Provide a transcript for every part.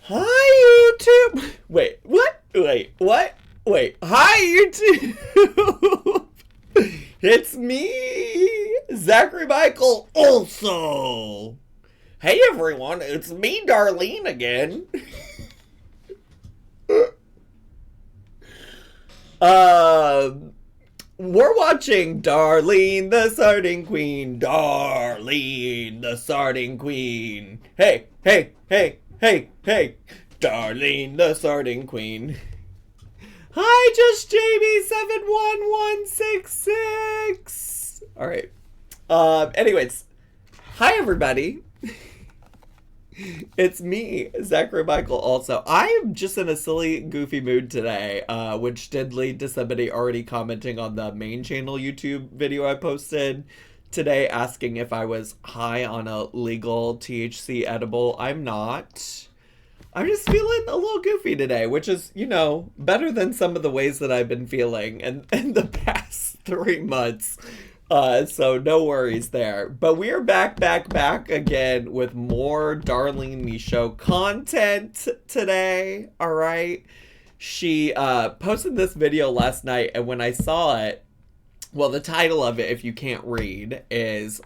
Hi, YouTube. Wait, what? What? Wait, hi, YouTube. It's me, Zachary Michael, also. Hey, everyone, it's me, Darlene, again. We're watching Darlene the Sardine Queen. Darlene the Sardine Queen. Hey, hey, hey, hey, hey. Darlene the Sardine Queen. Hi, just JB71166. All right. Anyways, hi everybody. It's me, Zachary Michael. Also, I am just in a silly, goofy mood today, which did lead to somebody already commenting on the main channel YouTube video I posted today, asking if I was high on a legal THC edible. I'm not. I'm just feeling a little goofy today, which is, you know, better than some of the ways that I've been feeling in the past 3 months. So no worries there. But we are back again with more Darlene Michaud content today, all right? She posted this video last night, and when I saw it, well, the title of it, if you can't read, is,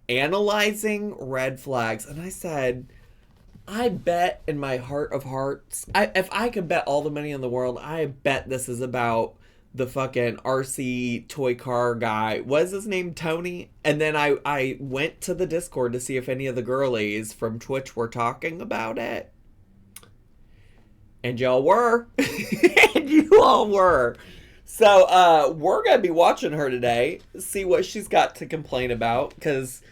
Analyzing Red Flags. And I said, I bet in my heart of hearts, if I could bet all the money in the world, I bet this is about the fucking RC toy car guy. Was his name Tony? And then I went to the Discord to see if any of the girlies from Twitch were talking about it. And y'all were. And you all were. So we're going to be watching her today, see what she's got to complain about, because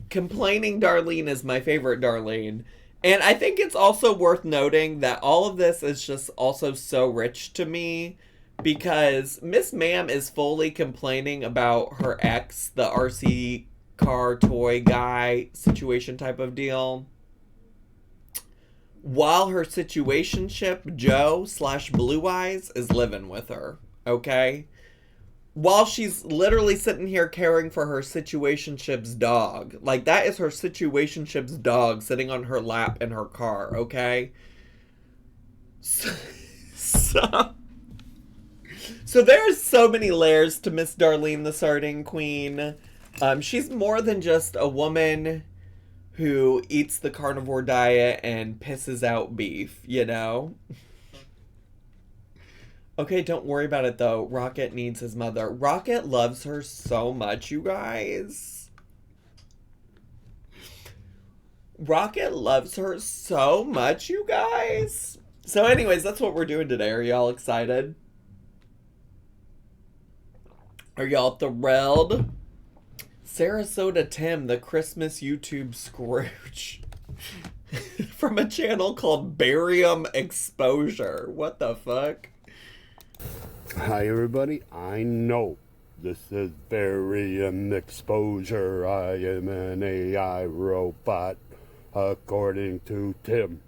complaining Darlene is my favorite Darlene. And I think it's also worth noting that all of this is just also so rich to me, because Miss Ma'am is fully complaining about her ex, the RC car toy guy situation type of deal, while her situationship, Joe / Blue Eyes, is living with her, okay? While she's literally sitting here caring for her situationship's dog. Like, that is her situationship's dog sitting on her lap in her car, okay? So there's so many layers to Miss Darlene the Sardine Queen. She's more than just a woman who eats the carnivore diet and pisses out beef, you know? Okay, don't worry about it, though. Rocket needs his mother. Rocket loves her so much, you guys. Rocket loves her so much, you guys. So anyways, that's what we're doing today. Are y'all excited? Are y'all thrilled? Sarasota Tim, the Christmas YouTube Scrooge. From a channel called Barium Exposure. What the fuck? Hi everybody, I know this is Barium Exposure. I am an AI robot, according to Tim.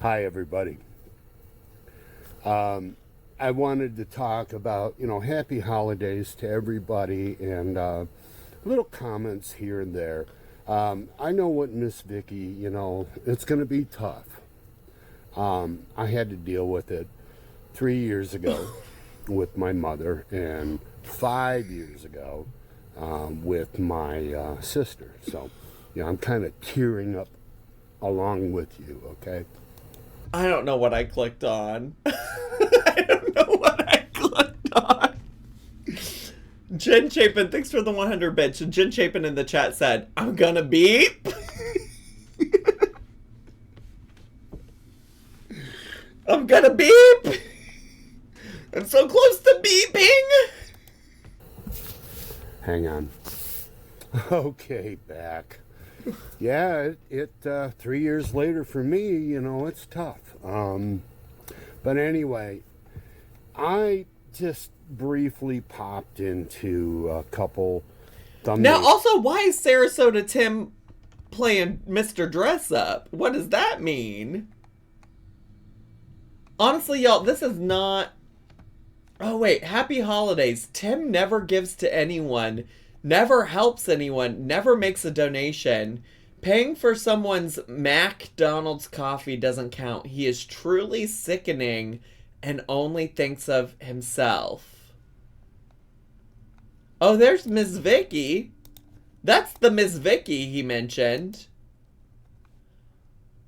Hi everybody. I wanted to talk about, happy holidays to everybody, and little comments here and there. I know what Miss Vicky, it's going to be tough. I had to deal with it 3 years ago with my mother, and 5 years ago with my sister. So, I'm kind of tearing up along with you, okay? I don't know what I clicked on. I don't know what I clicked on. Jen Chapin, thanks for the 100 bits. Jen Chapin in the chat said, I'm gonna beep. I'm gonna beep. I'm so close to beeping. Hang on. Okay, back. Yeah, it 3 years later for me, it's tough. But anyway, I just briefly popped into a couple thumbnails. Now, also, why is Sarasota Tim playing Mr. Dress Up? What does that mean? Honestly, y'all, this is not... Oh, wait. Happy holidays. Tim never gives to anyone, never helps anyone, never makes a donation, Paying for someone's McDonald's coffee doesn't count. He is truly sickening and only thinks of himself. Oh, there's Miss Vicky. That's the Miss Vicky he mentioned.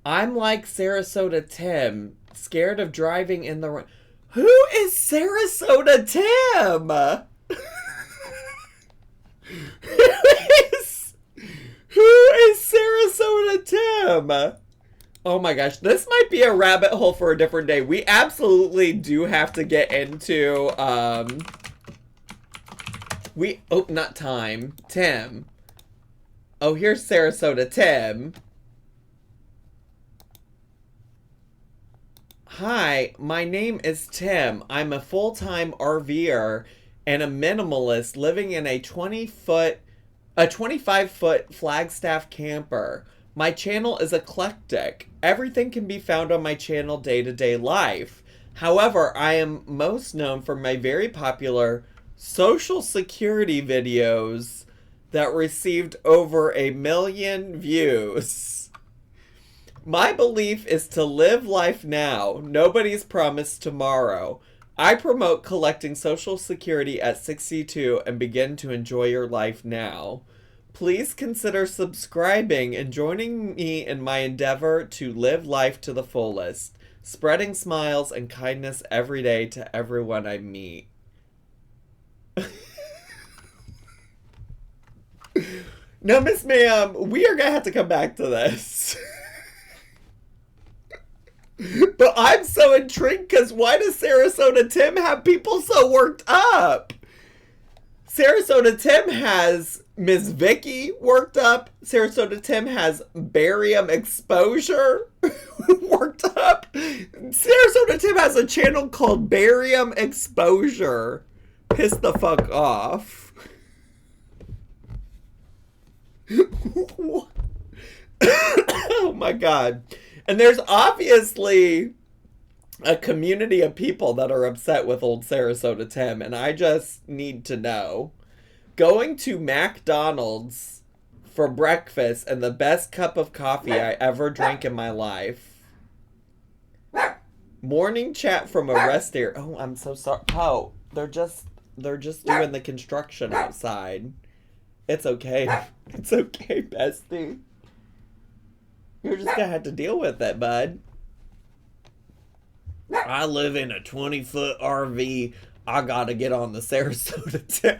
I'm like Sarasota Tim, scared of driving in the... Who is Sarasota Tim? Who is Sarasota Tim? Oh my gosh, this might be a rabbit hole for a different day. We absolutely do have to get into, Tim. Oh, here's Sarasota Tim. Hi, my name is Tim. I'm a full-time RVer and a minimalist living in a 25-foot Flagstaff camper. My channel is eclectic. Everything can be found on my channel day-to-day life. However, I am most known for my very popular Social Security videos that received over 1 million views. My belief is to live life now. Nobody's promised tomorrow. I promote collecting Social Security at 62 and begin to enjoy your life now. Please consider subscribing and joining me in my endeavor to live life to the fullest, spreading smiles and kindness every day to everyone I meet. Now, Miss Ma'am, we are going to have to come back to this. But I'm so intrigued because why does Sarasota Tim have people so worked up? Sarasota Tim has Miss Vicky worked up. Sarasota Tim has barium exposure worked up. Sarasota Tim has a channel called Barium Exposure. Piss the fuck off. Oh my god. And there's obviously a community of people that are upset with old Sarasota Tim, and I just need to know. Going to McDonald's for breakfast and the best cup of coffee I ever drank in my life. Morning chat from a rest area. Oh, I'm so sorry. Oh, they're just doing the construction outside. It's okay. It's okay, bestie. You're just gonna have to deal with it, bud. I live in a 20-foot RV. I gotta get on the Sarasota Tim.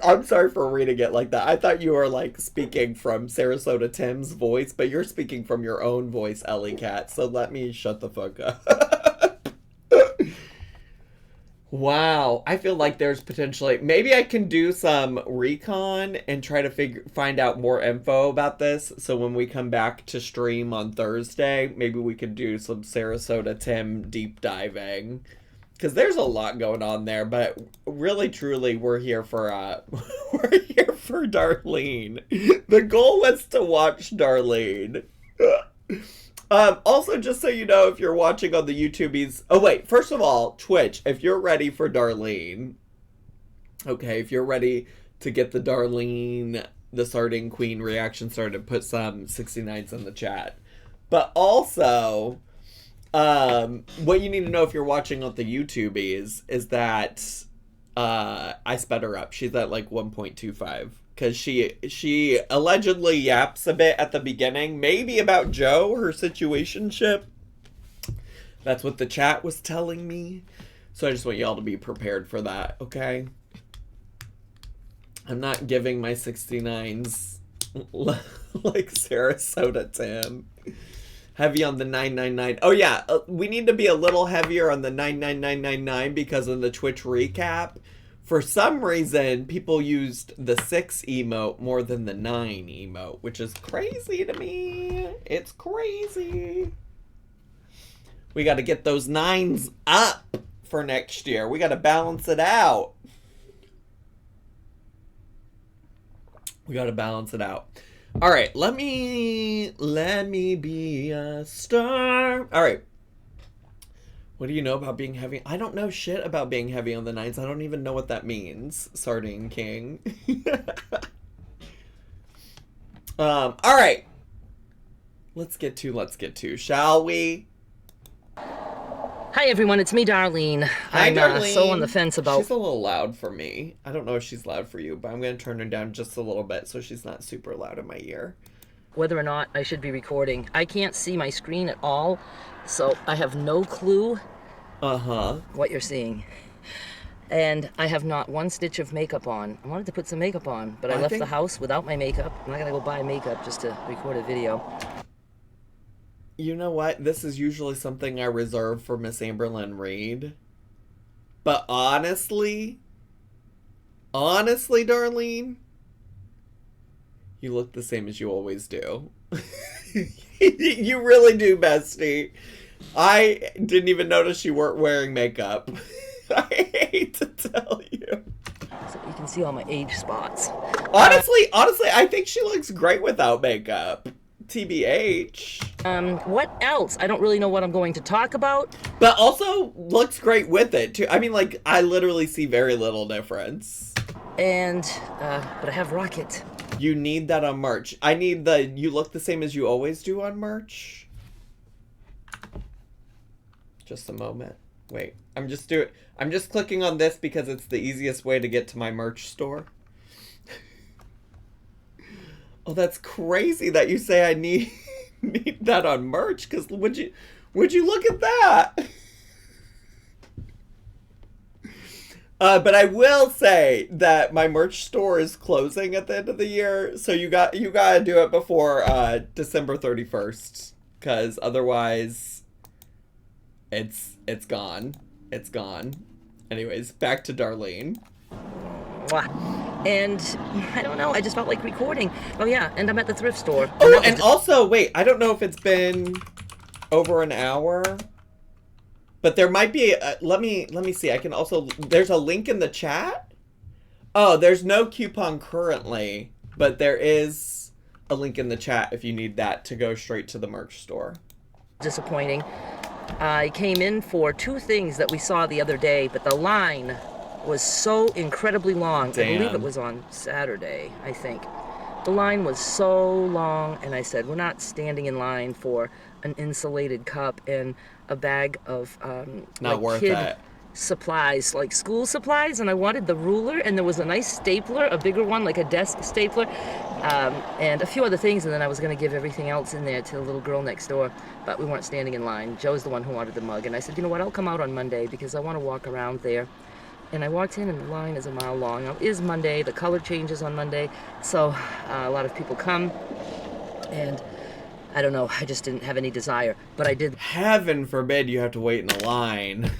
I'm sorry for reading it like that. I thought you were like speaking from Sarasota Tim's voice, but you're speaking from your own voice, Ellie Cat. So let me shut the fuck up. Wow, I feel like there's potentially... Maybe I can do some recon and try to find out more info about this. So when we come back to stream on Thursday, maybe we could do some Sarasota Tim deep diving. Because there's a lot going on there, but really, truly, we're here for Darlene. The goal was to watch Darlene. Also, just so you know, if you're watching on the YouTubies... Oh, wait. First of all, Twitch, if you're ready for Darlene... Okay, if you're ready to get the Darlene, the Sardine Queen reaction started, put some 69s in the chat. But also, what you need to know if you're watching on the YouTubies is that I sped her up. She's at like 1.25. Because she allegedly yaps a bit at the beginning. Maybe about Joe, her situationship. That's what the chat was telling me. So I just want y'all to be prepared for that, okay? I'm not giving my 69s like Sarasota Tim. Heavy on the 999. Oh yeah, we need to be a little heavier on the 99999 because in the Twitch recap, for some reason, people used the 6 emote more than the 9 emote, which is crazy to me. It's crazy. We got to get those 9s up for next year. We got to balance it out. We got to balance it out. All right, let me be a star. All right. What do you know about being heavy? I don't know shit about being heavy on the 9s. I don't even know what that means, Sardine King. All right. let's get to, shall we? Hi everyone, it's me, Darlene. Hi, I'm Darlene. So on the fence about... She's a little loud for me. I don't know if she's loud for you, but I'm going to turn her down just a little bit so she's not super loud in my ear. Whether or not I should be recording. I can't see my screen at all, so I have no clue what you're seeing. And I have not one stitch of makeup on. I wanted to put some makeup on, but I left the house without my makeup. I'm not going to go buy makeup just to record a video. You know what? This is usually something I reserve for Miss Amberlynn Reed. But honestly, Darlene, you look the same as you always do. You really do, bestie. I didn't even notice you weren't wearing makeup. I hate to tell you. So you can see all my age spots. Honestly, I think she looks great without makeup. TBH. What else? I don't really know what I'm going to talk about. But also looks great with it, too. I mean, like, I literally see very little difference. And, but I have Rocket. You need that on merch. I need the you look the same as you always do on merch. Just a moment. Wait, I'm just clicking on this because it's the easiest way to get to my merch store. Oh, that's crazy that you say I need that on merch, because would you look at that? But I will say that my merch store is closing at the end of the year, so you gotta do it before December 31st, because otherwise it's gone. It's gone. Anyways, back to Darlene. And I don't know, I just felt like recording. Oh yeah, and I'm at the thrift store. Oh, and also, wait, I don't know if it's been over an hour, but there might be let me see. I can also, there's a link in the chat. Oh, there's no coupon currently, but there is a link in the chat if you need that to go straight to the merch store. Disappointing. I came in for two things that we saw the other day, but the line was so incredibly long. Damn. I believe it was on Saturday, I think. The line was so long, and I said, we're not standing in line for an insulated cup and a bag of Not like worth kid it. supplies, like school supplies, and I wanted the ruler, and there was a nice stapler, a bigger one, like a desk stapler, and a few other things, and then I was going to give everything else in there to the little girl next door, but we weren't standing in line. Joe's the one who wanted the mug, and I said, you know what, I'll come out on Monday because I want to walk around there. And I walked in, and the line is a mile long. Now, it is Monday. The color changes on Monday, so a lot of people come, and I don't know. I just didn't have any desire, but I did. Heaven forbid you have to wait in a line.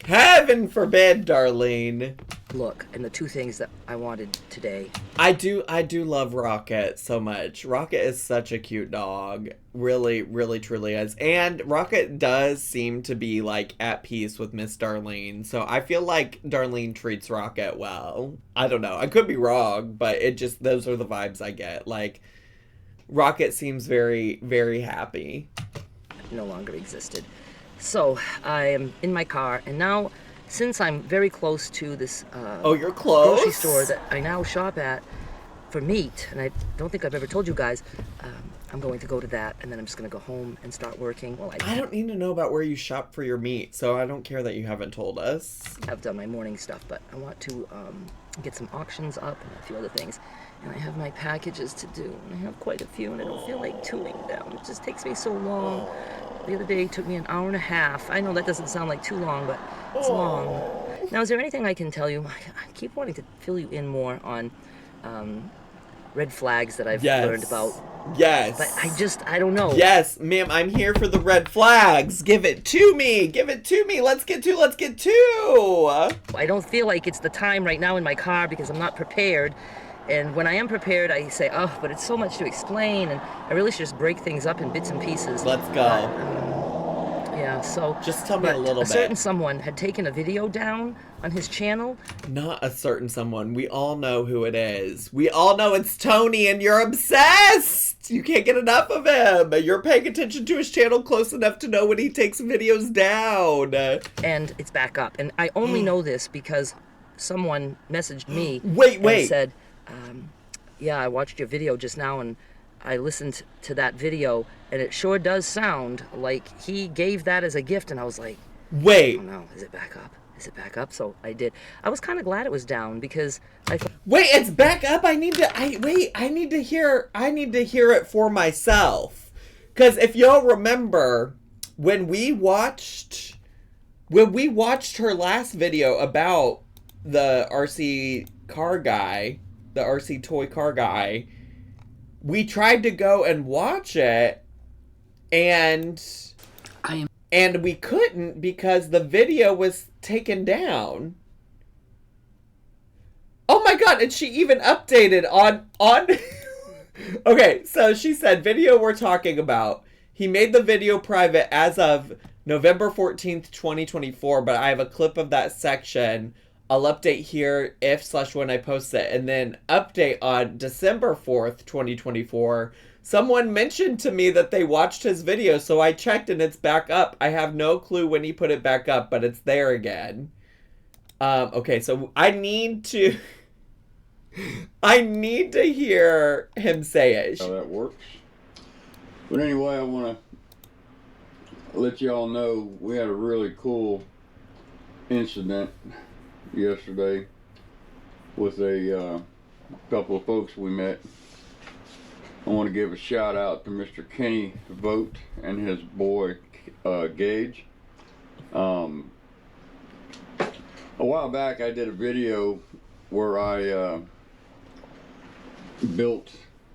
Heaven forbid, Darlene. Look, and the two things that I wanted today. I do love Rocket so much. Rocket is such a cute dog. Really, really, truly is. And Rocket does seem to be, like, at peace with Miss Darlene. So I feel like Darlene treats Rocket well. I don't know. I could be wrong, but it just, those are the vibes I get. Like, Rocket seems very, very happy. No longer existed. So I am in my car, and now, since I'm very close to this you're close? grocery store that I now shop at for meat, and I don't think I've ever told you guys, I'm going to go to that, and then I'm just going to go home and start working. Well, I don't need to know about where you shop for your meat, so I don't care that you haven't told us. I've done my morning stuff, but I want to get some auctions up and a few other things. And I have my packages to do, and I have quite a few, and I don't feel like doing them. It just takes me so long. The other day it took me an hour and a half. I know that doesn't sound like too long, but it's long. Now, is there anything I can tell you? I keep wanting to fill you in more on red flags that I've learned about. Yes. But I don't know. Yes, ma'am, I'm here for the red flags. Give it to me. Give it to me. Let's get to. I don't feel like it's the time right now in my car because I'm not prepared. And when I am prepared, I say, oh, but it's so much to explain, and I really should just break things up in bits and pieces. Let's go. Yeah, so... Just tell me a little bit. A certain someone had taken a video down on his channel. Not a certain someone. We all know who it is. We all know it's Tony, and you're obsessed! You can't get enough of him. You're paying attention to his channel close enough to know when he takes videos down. And it's back up. And I only know this because someone messaged me Wait. and said... yeah, I watched your video just now, and I listened to that video, and it sure does sound like he gave that as a gift, and I was like, wait. oh no, is it back up? Is it back up? So I did. I was kind of glad it was down because I thought, wait, it's back up. I need to hear it for myself. Cuz if y'all remember when we watched her last video about the RC car guy, the RC toy car guy, we tried to go and watch it, and we couldn't because the video was taken down. Oh my god, and she even updated on Okay, so she said, video we're talking about. He made the video private as of November 14th, 2024, but I have a clip of that section. I'll update here if/when I post it. And then update on December 4th, 2024. Someone mentioned to me that they watched his video, so I checked and it's back up. I have no clue when he put it back up, but it's there again. Okay, so I need to hear him say it. How that works. But anyway, I want to let y'all know we had a really cool incident yesterday with a couple of folks we met. I want to give a shout out to Mr. Kenny Vogt and his boy Gage. A while back I did a video where I built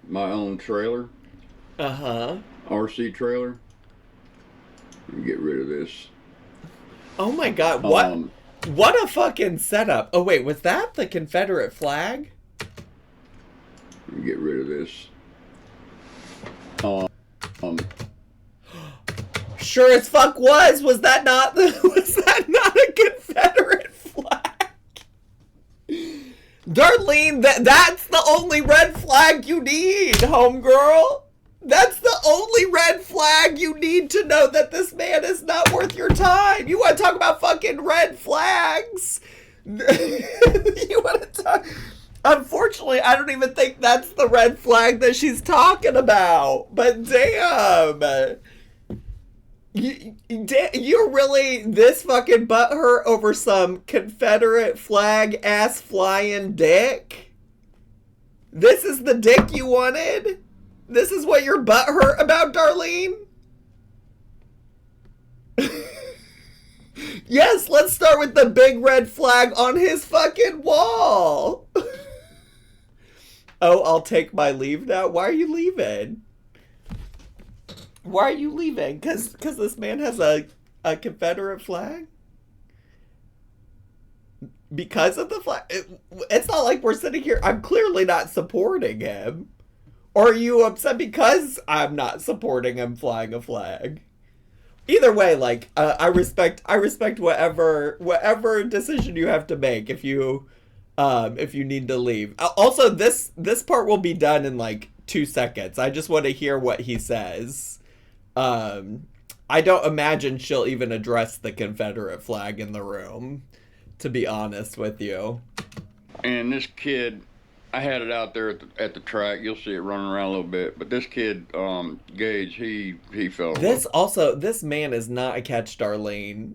my own trailer. RC trailer. Let me get rid of this. Oh my god, what a fucking setup. Oh wait, was that the Confederate flag? Let me get rid of this. Sure as fuck was. Was that not a Confederate flag? Darlene, that's the only red flag you need, homegirl. That's the only red flag you need to know that this man is not worth your time. You want to talk about fucking red flags? You want to talk... Unfortunately, I don't even think that's the red flag that she's talking about. But damn. You're really this fucking butthurt over some Confederate flag ass flying dick? This is the dick you wanted? This is what you're butthurt about, Darlene? Yes, let's start with the big red flag on his fucking wall. Oh, I'll take my leave now? Why are you leaving? Why are you leaving? Because this man has a Confederate flag? Because of the flag? It's not like we're sitting here. I'm clearly not supporting him. Or are you upset because I'm not supporting him flying a flag? Either way, like, I respect whatever decision you have to make if you need to leave. Also, this part will be done in like 2 seconds. I just want to hear what he says. I don't imagine she'll even address the Confederate flag in the room, to be honest with you. And this kid, I had it out there at the track. You'll see it running around a little bit. But this kid, Gage, he fell. This man is not a catch, Darlene.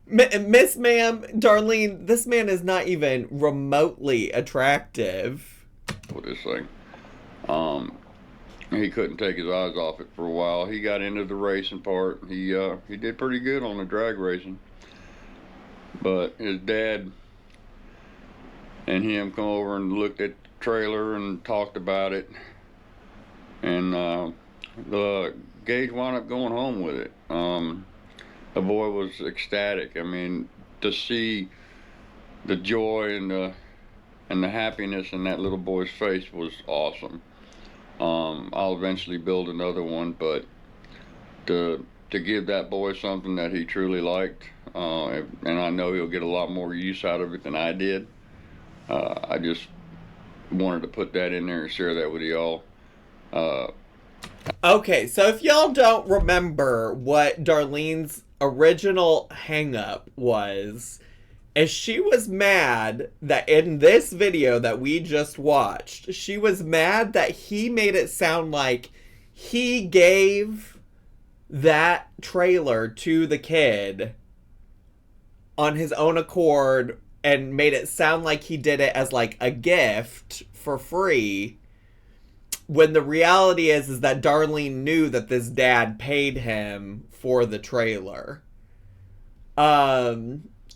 Miss Ma'am, Darlene, this man is not even remotely attractive. With this thing. He couldn't take his eyes off it for a while. He got into the racing part. He did pretty good on the drag racing. But his dad and him come over and looked at the trailer and talked about it. And the Gage wound up going home with it. The boy was ecstatic. I mean, to see the joy and the happiness in that little boy's face was awesome. I'll eventually build another one, but to give that boy something that he truly liked, and I know he'll get a lot more use out of it than I did. I just wanted to put that in there and share that with y'all. Okay, so if y'all don't remember what Darlene's original hang-up was, is she was mad that in this video that we just watched, she was mad that he made it sound like he gave that trailer to the kid on his own accord and made it sound like he did it as like a gift for free, when the reality is that Darlene knew that this dad paid him for the trailer.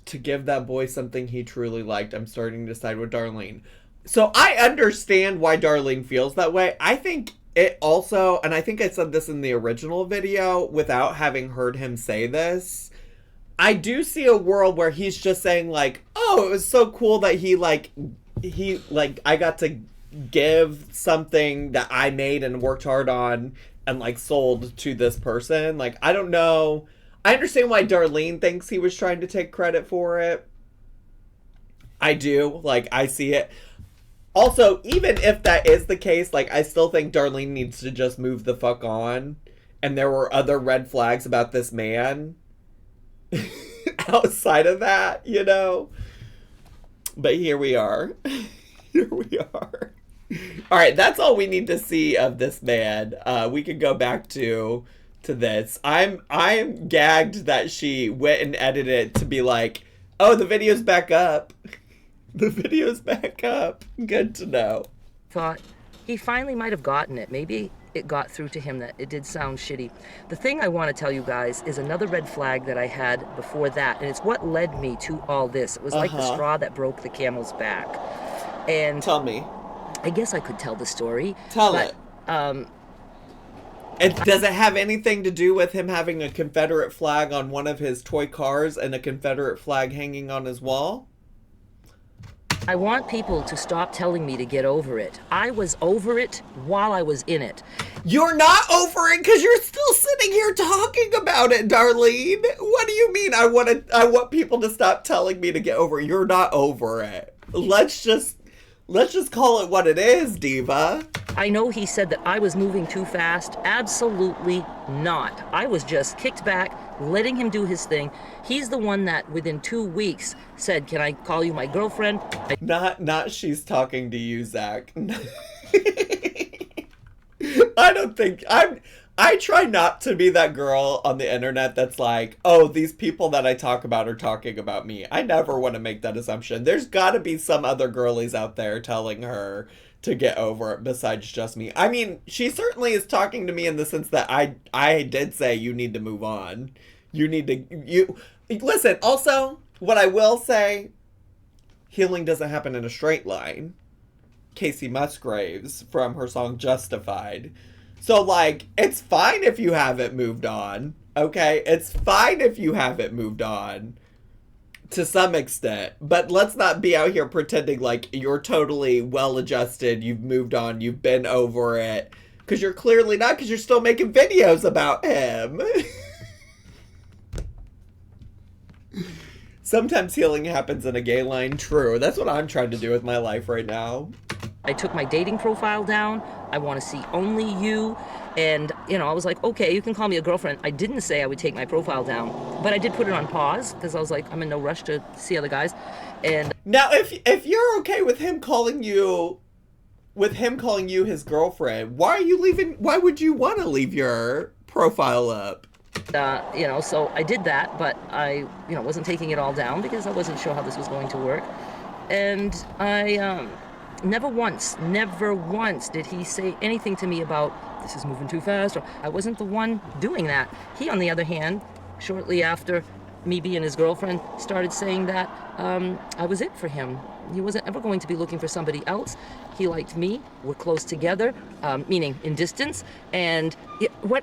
To give that boy something he truly liked. I'm starting to side with Darlene. So I understand why Darlene feels that way. I think it also, and I think I said this in the original video without having heard him say this, I do see a world where he's just saying like, oh, it was so cool that I got to give something that I made and worked hard on and like sold to this person. Like, I don't know. I understand why Darlene thinks he was trying to take credit for it. I do. Like, I see it. Also, even if that is the case, like, I still think Darlene needs to just move the fuck on. And there were other red flags about this man outside of that, you know? But here we are. Here we are. All right, that's all we need to see of this man. We could go back to this. I'm gagged that she went and edited it to be like, oh, the video's back up. The video's back up. Good to know. Thought he finally might have gotten it. Maybe it got through to him that it did sound shitty. The thing I want to tell you guys is another red flag that I had before that, and it's what led me to all this. It was like the straw that broke the camel's back. And tell me. I guess I could tell the story. Tell it. Does it have anything to do with him having a Confederate flag on one of his toy cars and a Confederate flag hanging on his wall? I want people to stop telling me to get over it. I was over it while I was in it. You're not over it because you're still sitting here talking about it, Darlene. What do you mean I want people to stop telling me to get over it? You're not over it. Let's just call it what it is, diva. I know he said that I was moving too fast. Absolutely not. I was just kicked back, letting him do his thing. He's the one that within 2 weeks said, can I call you my girlfriend? Not she's talking to you, Zach. I don't think I try not to be that girl on the internet that's like, oh, these people that I talk about are talking about me. I never want to make that assumption. There's got to be some other girlies out there telling her to get over it besides just me. I mean, she certainly is talking to me in the sense that I did say you need to move on. Listen, also, what I will say, healing doesn't happen in a straight line. Casey Musgraves from her song Justified. So, like, it's fine if you haven't moved on, okay? It's fine if you haven't moved on to some extent. But let's not be out here pretending like you're totally well-adjusted, you've moved on, you've been over it. Because you're clearly not, because you're still making videos about him. Sometimes healing happens in a gay line. True. That's what I'm trying to do with my life right now. I took my dating profile down. I want to see only you. And, I was like, okay, you can call me a girlfriend. I didn't say I would take my profile down, but I did put it on pause because I was like, I'm in no rush to see other guys. And now, if you're okay with him calling you his girlfriend, why would you want to leave your profile up? So I did that, but I, wasn't taking it all down because I wasn't sure how this was going to work. And I, never once did he say anything to me about this is moving too fast, or I wasn't the one doing that. He, on the other hand, shortly after me being his girlfriend, started saying that I was it for him. He wasn't ever going to be looking for somebody else. He liked me. We're close together, meaning in distance. And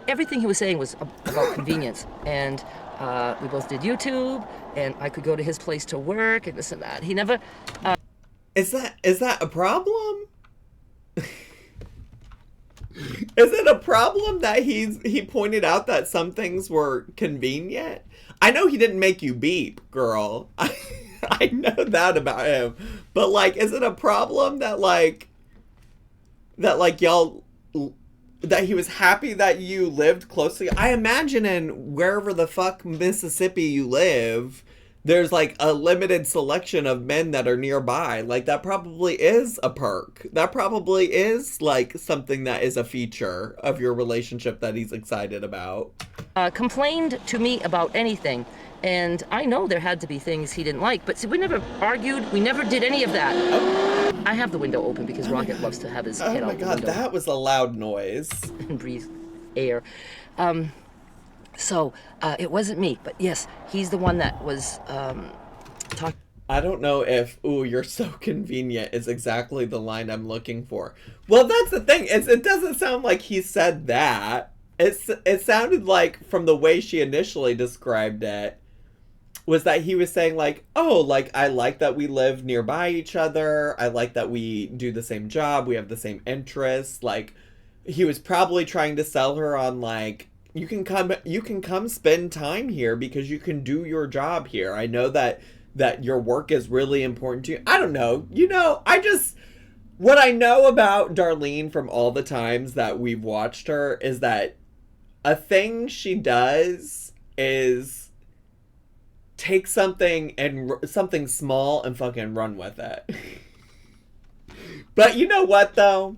everything he was saying was about convenience. And we both did YouTube, and I could go to his place to work, and this and that. He never... Is that a problem? Is it a problem that he pointed out that some things were convenient? I know he didn't make you beep, girl. I know that about him. But, like, is it a problem that y'all... that he was happy that you lived closely? I imagine in wherever the fuck Mississippi you live, there's like a limited selection of men that are nearby. Like that probably is a perk. That probably is like something that is a feature of your relationship that he's excited about. Complained to me about anything. And I know there had to be things he didn't like, but see, we never argued. We never did any of that. Oh. I have the window open because Rocket loves to have his head out the window. Oh my God, that was a loud noise. And breathe air. So it wasn't me, but yes, he's the one that was talking. I don't know if "ooh, you're so convenient" is exactly the line I'm looking for. Well, that's the thing. It doesn't sound like he said that. It sounded like, from the way she initially described it, was that he was saying like, oh, like, I like that we live nearby each other. I like that we do the same job. We have the same interests. Like, he was probably trying to sell her on like, you can come spend time here because you can do your job here. I know that your work is really important to you. I don't know. What I know about Darlene from all the times that we've watched her is that a thing she does is take something small and fucking run with it. But you know what, though?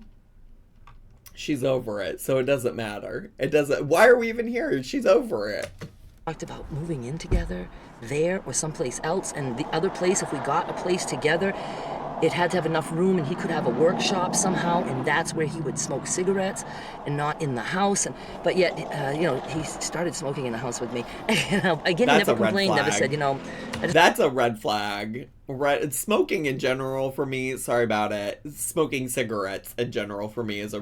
She's over it, so it doesn't matter. Why are we even here? She's over it. Talked about moving in together there or someplace else, and the other place, if we got a place together, it had to have enough room and he could have a workshop somehow, and that's where he would smoke cigarettes and not in the house. But yet, he started smoking in the house with me. Again, he never complained, never said, That's a red flag. Smoking in general for me, sorry about it. Smoking cigarettes in general for me is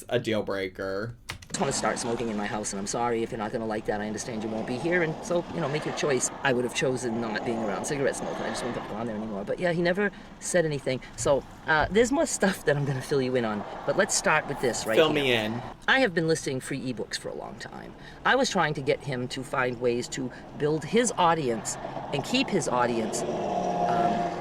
a deal breaker. I just want to start smoking in my house, and I'm sorry if you're not going to like that. I understand you won't be here, and so, make your choice. I would have chosen not being around cigarette smoke, and I just wouldn't have gone there anymore. But yeah, he never said anything. So there's more stuff that I'm going to fill you in on, but let's start with this right here. Fill me in. I have been listing free ebooks for a long time. I was trying to get him to find ways to build his audience and keep his audience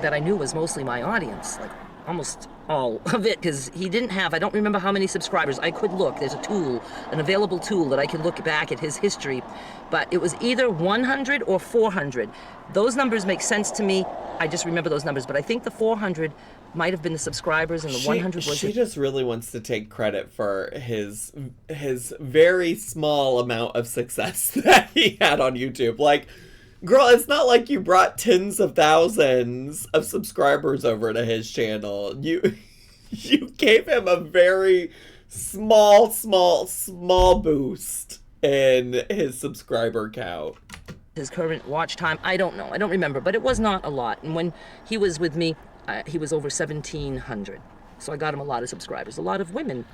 that I knew was mostly my audience, like almost all of it, because he didn't have, I don't remember how many subscribers. I could look. There's a tool, an available tool that I can look back at his history, but it was either 100 or 400. Those numbers make sense to me. I just remember those numbers, but I think the 400 might have been the subscribers and the 100 was She just really wants to take credit for his very small amount of success that he had on YouTube. Like, girl, it's not like you brought tens of thousands of subscribers over to his channel. You gave him a very small boost in his subscriber count. His current watch time, I don't know. I don't remember, but it was not a lot. And when he was with me, he was over 1,700. So I got him a lot of subscribers, a lot of women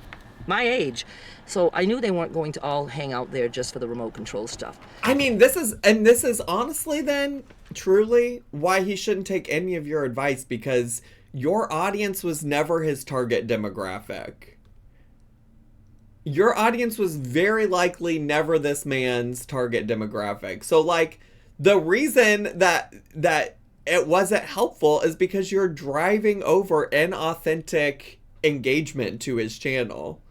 my age. So I knew they weren't going to all hang out there just for the remote control stuff. I mean, this is honestly then truly why he shouldn't take any of your advice, because your audience was never his target demographic. Your audience was very likely never this man's target demographic. So like, the reason that it wasn't helpful is because you're driving over inauthentic engagement to his channel.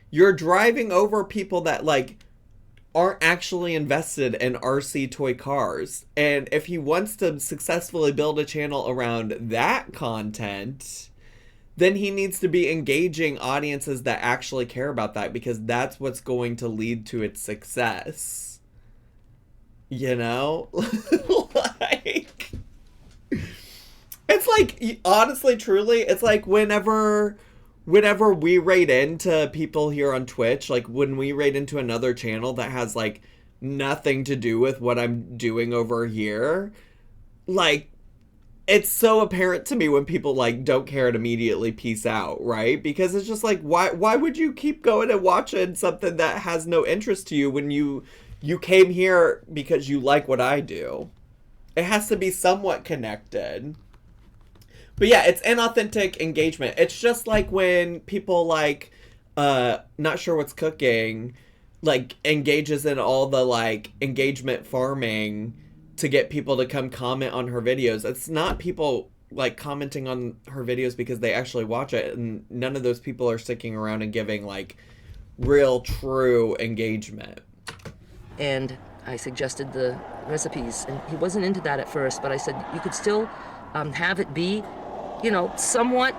You're driving over people that like aren't actually invested in RC toy cars. And if he wants to successfully build a channel around that content, then he needs to be engaging audiences that actually care about that, because that's what's going to lead to its success. You know? Like, it's like, honestly, truly, it's like whenever we raid into people here on Twitch, like when we raid into another channel that has like nothing to do with what I'm doing over here, like, it's so apparent to me when people like don't care and immediately peace out, right? Because it's just like, why would you keep going and watching something that has no interest to you when you came here because you like what I do? It has to be somewhat connected. But yeah, it's inauthentic engagement. It's just like when people like, not sure what's cooking, like engages in all the like engagement farming to get people to come comment on her videos. It's not people like commenting on her videos because they actually watch it, and none of those people are sticking around and giving like real true engagement. And I suggested the recipes, and he wasn't into that at first, but I said you could still have it be, somewhat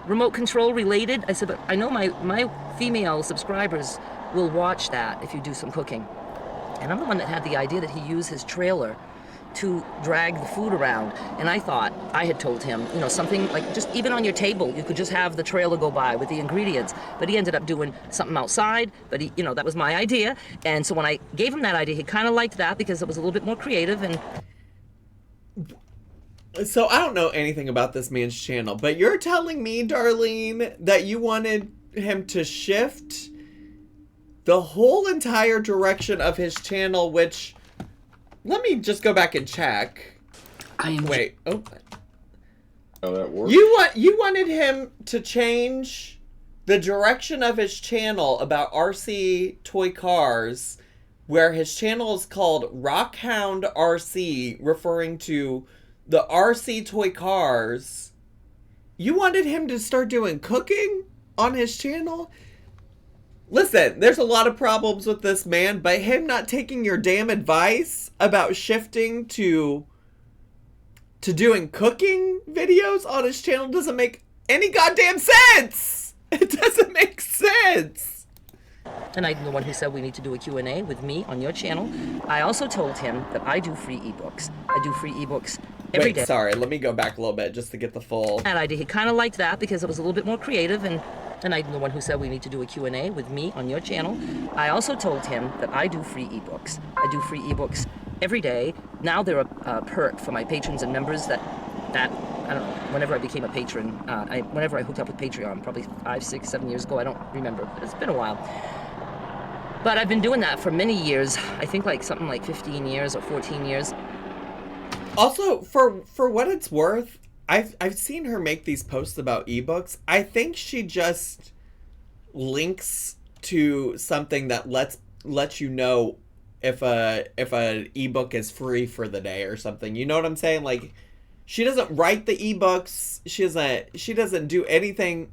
remote control related. I said, but I know my female subscribers will watch that if you do some cooking. And I'm the one that had the idea that he use his trailer to drag the food around. And I thought I had told him, something like just even on your table, you could just have the trailer go by with the ingredients. But he ended up doing something outside, but he, that was my idea. And so when I gave him that idea, he kind of liked that because it was a little bit more creative. And so I don't know anything about this man's channel, but you're telling me, Darlene, that you wanted him to shift the whole entire direction of his channel, which, let me just go back and check. Wait. Oh. How that works? You wanted him to change the direction of his channel about RC toy cars, where his channel is called Rockhound RC, referring to the RC toy cars. You wanted him to start doing cooking on his channel? Listen, there's a lot of problems with this man, but him not taking your damn advice about shifting to doing cooking videos on his channel doesn't make any goddamn sense! It doesn't make sense! And I'm the one who said we need to do a Q&A with me on your channel. I also told him that I do free ebooks. I do free ebooks every day. Sorry, let me go back a little bit just to get the full... That idea, he kind of liked that because it was a little bit more creative, and I'm the one who said we need to do a Q&A with me on your channel. I also told him that I do free ebooks. I do free ebooks every day. Now they're a perk for my patrons and members that I don't know, whenever I became a patron, whenever I hooked up with Patreon, probably 5, 6, 7 years ago, I don't remember, but it's been a while. But I've been doing that for many years. I think something like 15 years or 14 years. Also, for what it's worth, I've seen her make these posts about ebooks. I think she just links to something that lets you know if an ebook is free for the day or something. You know what I'm saying? Like, she doesn't write the ebooks. She doesn't do anything.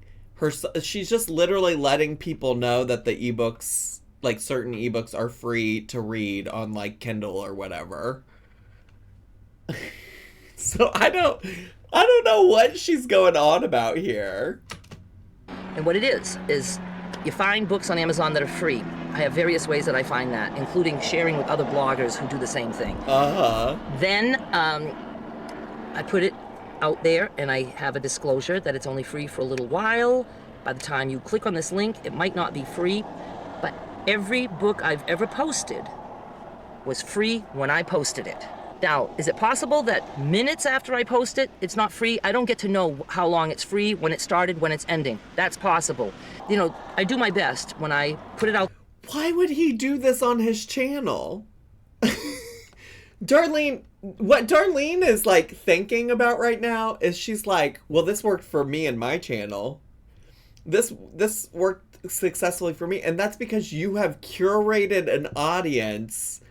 She's just literally letting people know that the ebooks, like certain ebooks, are free to read on like Kindle or whatever. So I don't know what she's going on about here. And what it is you find books on Amazon that are free. I have various ways that I find that, including sharing with other bloggers who do the same thing. Uh-huh. Then I put it out there and I have a disclosure that it's only free for a little while. By the time you click on this link, it might not be free, but every book I've ever posted was free when I posted it. Now, is it possible that minutes after I post it, it's not free? I don't get to know how long it's free, when it started, when it's ending. That's possible. I do my best when I put it out. Why would he do this on his channel? Darlene, what Darlene is thinking about right now is she's like, well, this worked for me and my channel. This worked successfully for me. And that's because you have curated an audience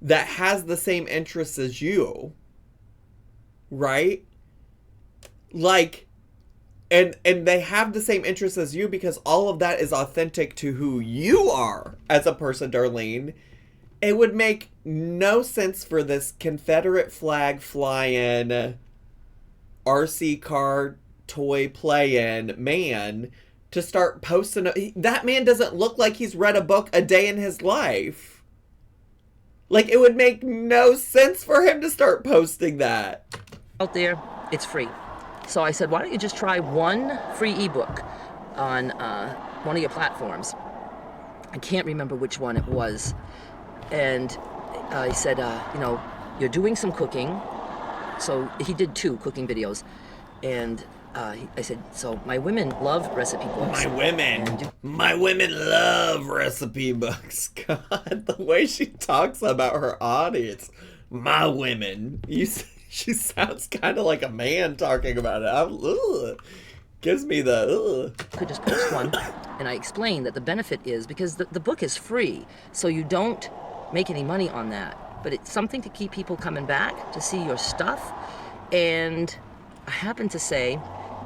that has the same interests as you, right? And they have the same interests as you because all of that is authentic to who you are as a person, Darlene. It would make no sense for this Confederate flag flying, RC car toy playing man to start posting. That man doesn't look like he's read a book a day in his life. It would make no sense for him to start posting that. Out there, it's free. So I said, why don't you just try one free ebook on one of your platforms? I can't remember which one it was. And I said, you're doing some cooking. So he did 2 cooking videos. And I said, so my women love recipe books. My women love recipe books. God, the way she talks about her audience. My women. She sounds kind of like a man talking about it. Gives me the Could just post one. And I explained that the benefit is because the book is free. So you don't make any money on that. But it's something to keep people coming back to see your stuff. And I happen to say,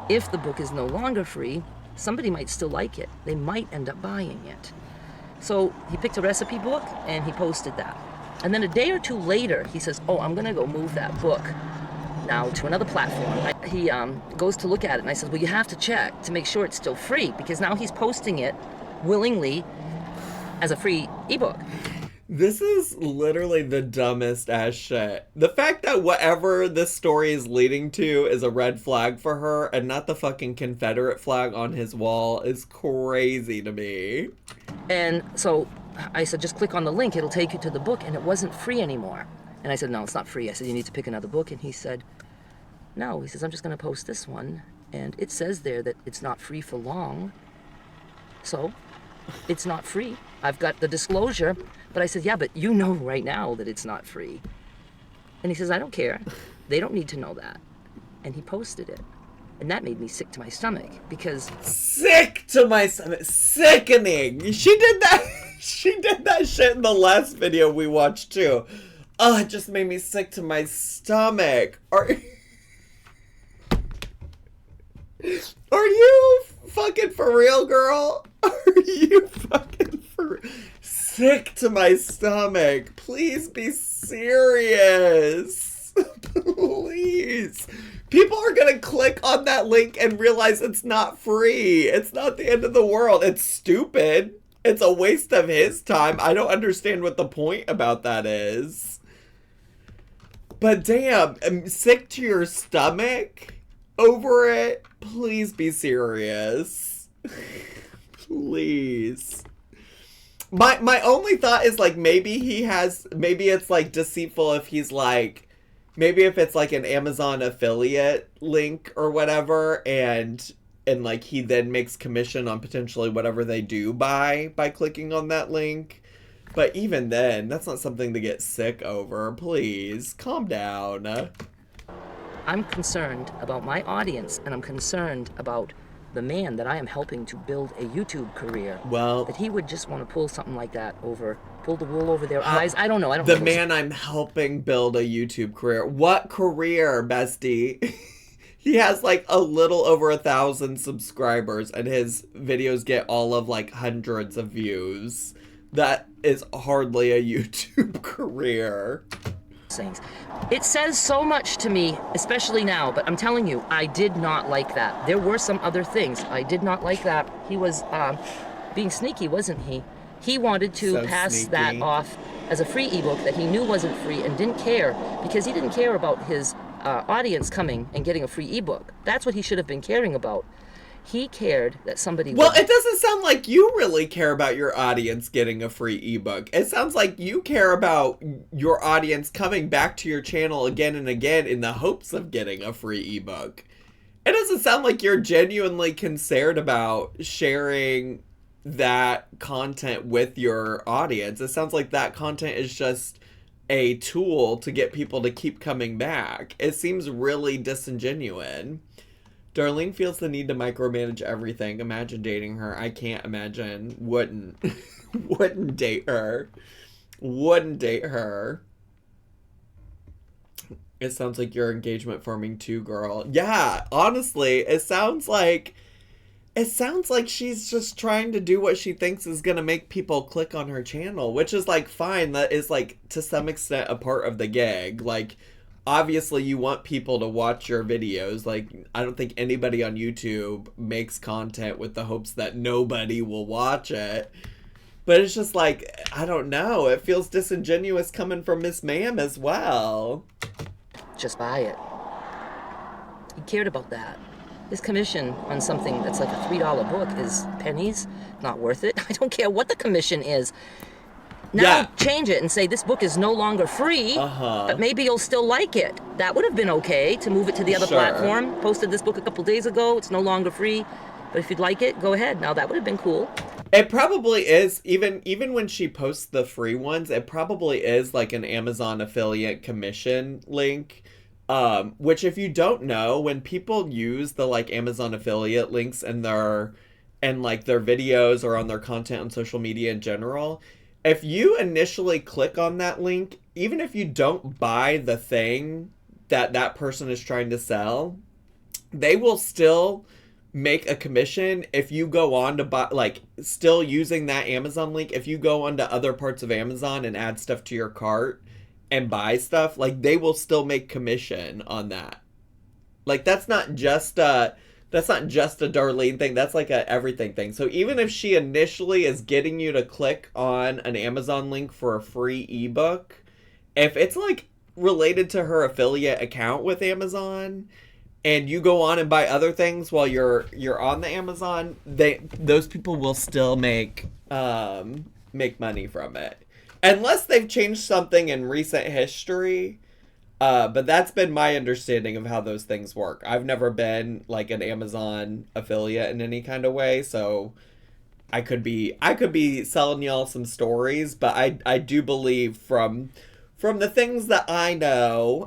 if the book is no longer free, somebody might still like it. They might end up buying it. So he picked a recipe book and he posted that. And then a day or two later, he says, oh, I'm going to go move that book now to another platform. He goes to look at it, and I said, well, you have to check to make sure it's still free, because now he's posting it willingly as a free ebook. This is literally the dumbest ass shit. The fact that whatever this story is leading to is a red flag for her and not the fucking Confederate flag on his wall is crazy to me. And so I said, just click on the link, it'll take you to the book, and it wasn't free anymore. And I said, no, it's not free. I said, you need to pick another book. And he said, no. He says, I'm just going to post this one, and it says there that it's not free for long. So it's not free. I've got the disclosure. But I said, yeah, but you know right now that it's not free. And he says, I don't care. They don't need to know that. And he posted it. And that made me sick to my stomach, because... Sick to my stomach. Sickening. She did that. She did that shit in the last video we watched too. Oh, it just made me sick to my stomach. Are you fucking for real, girl? Are you fucking for real? Sick to my stomach. Please be serious. Please. People are gonna click on that link and realize it's not free. It's not the end of the world. It's stupid. It's a waste of his time. I don't understand what the point about that is. But damn, I'm sick to your stomach over it. Please be serious. Please. My only thought is, like, maybe it's, like, deceitful if he's, like, maybe if it's, like, an Amazon affiliate link or whatever, and like, he then makes commission on potentially whatever they do buy by clicking on that link. But even then, that's not something to get sick over. Please, calm down. I'm concerned about my audience, and I'm concerned about the man that I am helping to build a YouTube career. Well, that he would just want to pull something like that over, pull the wool over their eyes. I don't know. The man I'm helping build a YouTube career. What career, bestie? He has like a little over 1,000 subscribers, and his videos get all of like hundreds of views. That is hardly a YouTube career. Things. It says so much to me, especially now, but I'm telling you, I did not like that. There were some other things. I did not like that. He was being sneaky, wasn't he? He wanted to pass that off as a free ebook that he knew wasn't free and didn't care, because he didn't care about his audience coming and getting a free ebook. That's what he should have been caring about. He cared that somebody... Well, it doesn't sound like you really care about your audience getting a free ebook. It sounds like you care about your audience coming back to your channel again and again in the hopes of getting a free ebook. It doesn't sound like you're genuinely concerned about sharing that content with your audience. It sounds like that content is just a tool to get people to keep coming back. It seems really disingenuous. Darlene feels the need to micromanage everything. Imagine dating her. I can't imagine. Wouldn't date her. Wouldn't date her. It sounds like you're engagement forming too, girl. Yeah, honestly, it sounds like she's just trying to do what she thinks is going to make people click on her channel, which is like fine. That is like to some extent a part of the gig. Like, obviously you want people to watch your videos. Like, I don't think anybody on YouTube makes content with the hopes that nobody will watch it. But it's just like, I don't know. It feels disingenuous coming from Miss Ma'am as well. Just buy it. He cared about that. His commission on something that's like a $3 book is pennies. Not worth it. I don't care what the commission is. Now change it and say this book is no longer free, but maybe you'll still like it. That would have been okay to move it to the other platform. Posted this book a couple days ago. It's no longer free. But if you'd like it, go ahead. Now that would have been cool. It probably is. Even when she posts the free ones, it probably is like an Amazon affiliate commission link. Which, if you don't know, when people use the like Amazon affiliate links in their videos or on their content on social media in general, if you initially click on that link, even if you don't buy the thing that person is trying to sell, they will still make a commission if you go on to buy, like, still using that Amazon link. If you go onto other parts of Amazon and add stuff to your cart and buy stuff, like, they will still make commission on that. Like, that's not just a Darlene thing. That's like a everything thing. So even if she initially is getting you to click on an Amazon link for a free ebook, if it's like related to her affiliate account with Amazon, and you go on and buy other things while you're on the Amazon, those people will still make money from it, unless they've changed something in recent history. But that's been my understanding of how those things work. I've never been like an Amazon affiliate in any kind of way, so I could be selling y'all some stories, but I do believe from the things that I know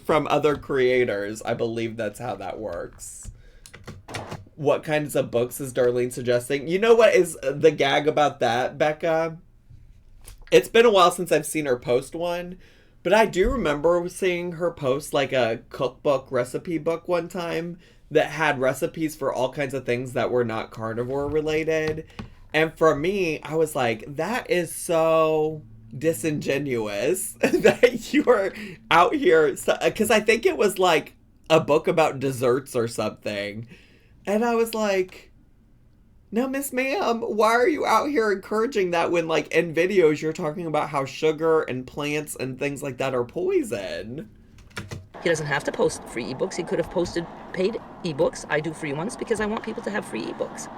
from other creators, I believe that's how that works. What kinds of books is Darlene suggesting? You know what is the gag about that, Becca? It's been a while since I've seen her post one, but I do remember seeing her post like a cookbook recipe book one time that had recipes for all kinds of things that were not carnivore related. And for me, I was like, that is so disingenuous that you are out here, because I think it was like a book about desserts or something, and I was like, no, Miss Ma'am, why are you out here encouraging that when, like, in videos you're talking about how sugar and plants and things like that are poison? He doesn't have to post free ebooks. He could have posted paid ebooks. I do free ones because I want people to have free ebooks.